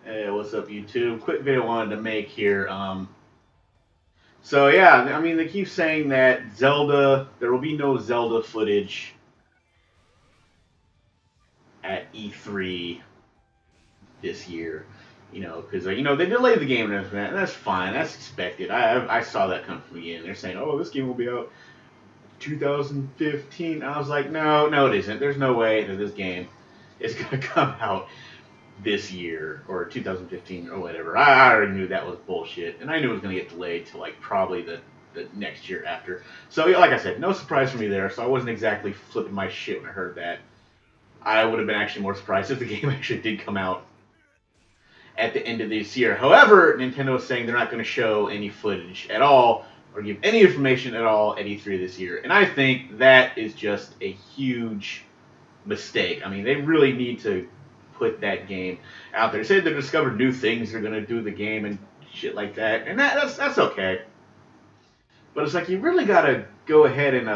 Hey, what's up, YouTube? Quick video I wanted to make here. So yeah, I mean they keep saying that Zelda, there will be no Zelda footage at E3 this year. Because they delayed the game and everything, and that's fine. That's expected. I saw that come from the beginning. They're saying, oh, this game will be out 2015. I was like, no, no, it isn't. There's no way that this game is gonna come out this year or 2015 or whatever. I already knew that was bullshit, and I knew it was going to get delayed to like probably the next year after. So yeah, like I said, no surprise for me there. So I wasn't exactly flipping my shit when I heard that. I would have been actually more surprised if the game actually did come out at the end of this year. However, Nintendo is saying they're not going to show any footage at all or give any information at all at E3 this year, and I think that is just a huge mistake. I mean, they really need to put that game out there. They say they discovered new things they're gonna do the game and shit like that, and that's okay. But it's like you really gotta go ahead and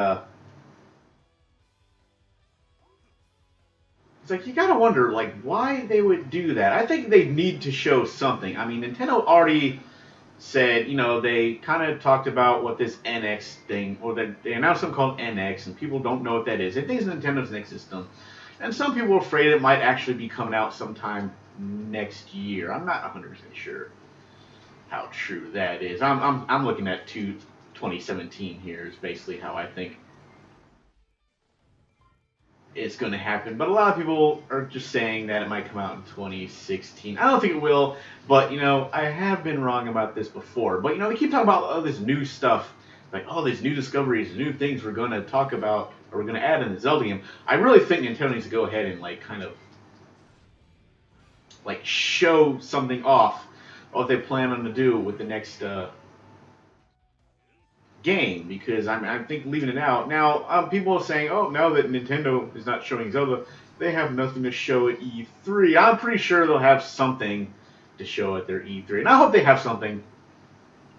it's like you gotta wonder like why they would do that. I think they need to show something. I mean, Nintendo already said, they kind of talked about what this NX thing, or that they announced something called NX, and people don't know what that is. They think it's Nintendo's next system. And some people are afraid it might actually be coming out sometime next year. I'm not 100% sure how true that is. I'm looking at 2017 here is basically how I think it's going to happen. But a lot of people are just saying that it might come out in 2016. I don't think it will, but I have been wrong about this before. But they keep talking about all this new stuff, like all these new discoveries, new things we're going to talk about or we're going to add in the Zelda game. I really think Nintendo needs to go ahead and like kind of like show something off what they plan on to do with the next game because I think leaving it out now. People are saying, oh, now that Nintendo is not showing Zelda, they have nothing to show at E3. I'm pretty sure they'll have something to show at their E3, and I hope they have something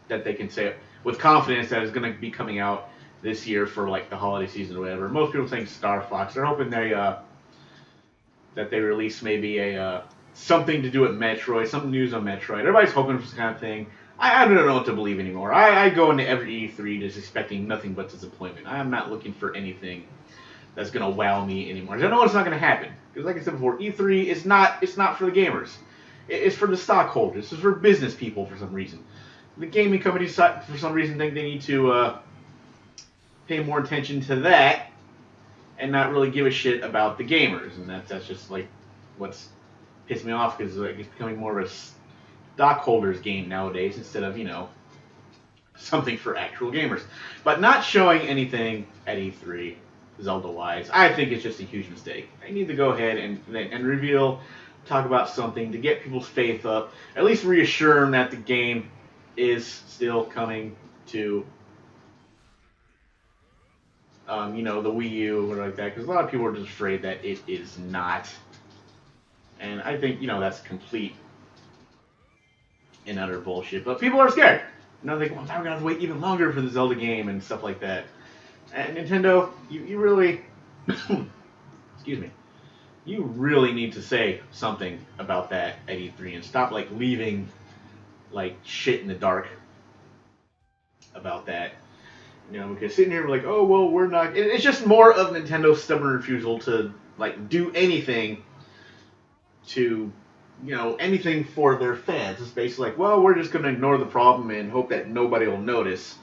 that they can say with confidence that is going to be coming out this year for like the holiday season or whatever. Most people think Star Fox. They're hoping that they release maybe a something to do with Metroid, some news on Metroid. Everybody's hoping for this kind of thing. I don't know what to believe anymore. I go into every E3 just expecting nothing but disappointment. I am not looking for anything that's gonna wow me anymore. I know it's not gonna happen because, like I said before, E3 is not. It's not for the gamers. It's for the stockholders. It's for business people for some reason. The gaming companies, for some reason, think they need to pay more attention to that and not really give a shit about the gamers, and that's just like what's pissed me off because like, it's becoming more of a stockholders game nowadays instead of something for actual gamers. But not showing anything at E3 Zelda wise, I think it's just a huge mistake. They need to go ahead and reveal, talk about something to get people's faith up, at least reassure them that the game is still coming to the Wii U or like that, because a lot of people are just afraid that it is not. And I think, that's complete and utter bullshit. But people are scared. They go, well, now we're going to have to wait even longer for the Zelda game and stuff like that. And Nintendo, you really, excuse me, you really need to say something about that at E3 and stop, like, leaving, like, shit in the dark about that. Because sitting here like, oh, well, we're not. It's just more of Nintendo's stubborn refusal to, like, do anything to anything for their fans. It's basically like, well, we're just going to ignore the problem and hope that nobody will notice.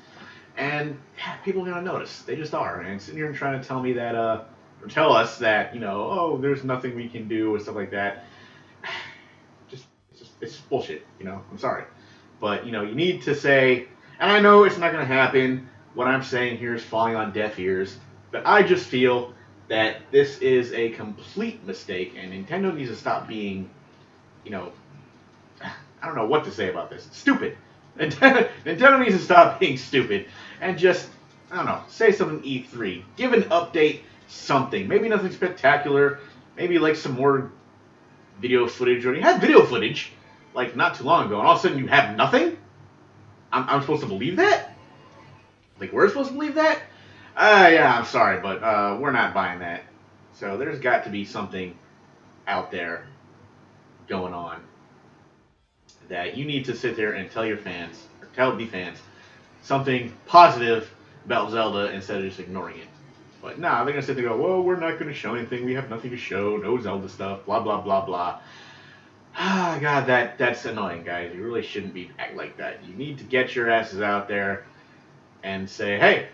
And people are going to notice. They just are. And sitting here and trying to tell me that, or tell us that, oh, there's nothing we can do and stuff like that. It's just bullshit. I'm sorry. But, you need to say, and I know it's not going to happen. What I'm saying here is falling on deaf ears. But I just feel that this is a complete mistake, and Nintendo needs to stop being, I don't know what to say about this. Stupid. Nintendo needs to stop being stupid and just, I don't know, say something E3. Give an update, something. Maybe nothing spectacular. Maybe like some more video footage. Or you had video footage like not too long ago, and all of a sudden you have nothing? I'm supposed to believe that? Like we're supposed to believe that? Yeah, I'm sorry, but we're not buying that. So there's got to be something out there going on. that you need to sit there and tell your fans, or tell the fans, something positive about Zelda instead of just ignoring it. But nah, they're gonna sit there and go, well, we're not gonna show anything. We have nothing to show. No Zelda stuff. Blah blah blah blah. Ah, God, that's annoying, guys. You really shouldn't be act like that. You need to get your asses out there and say, hey,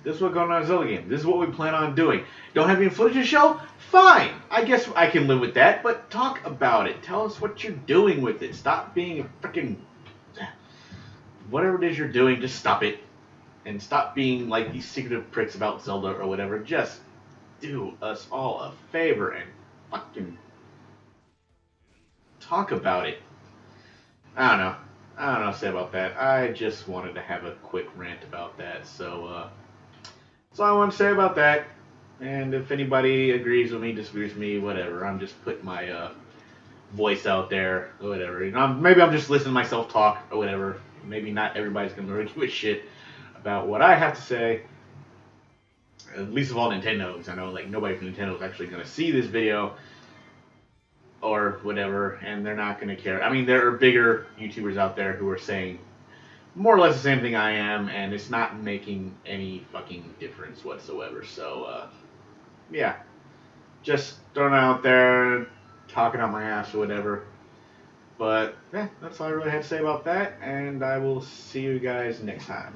this is what's going on in the Zelda game. This is what we plan on doing. Don't have any footage to show? Fine. I guess I can live with that. But talk about it. Tell us what you're doing with it. Stop being a freaking whatever it is you're doing. Just stop it. And stop being like these secretive pricks about Zelda or whatever. Just do us all a favor and fucking talk about it. I don't know. I don't know what to say about that. I just wanted to have a quick rant about that. So, that's all I want to say about that. And if anybody agrees with me, disagrees with me, whatever. I'm just putting my voice out there or whatever. You know, maybe I'm just listening to myself talk or whatever. Maybe not everybody's going to really give a shit about what I have to say. At least of all Nintendo, because I know like nobody from Nintendo is actually going to see this video or whatever, and they're not going to care. I mean, there are bigger YouTubers out there who are saying more or less the same thing I am, and it's not making any fucking difference whatsoever. So, yeah, just throwing it out there, talking out my ass or whatever. But, yeah, that's all I really had to say about that, and I will see you guys next time.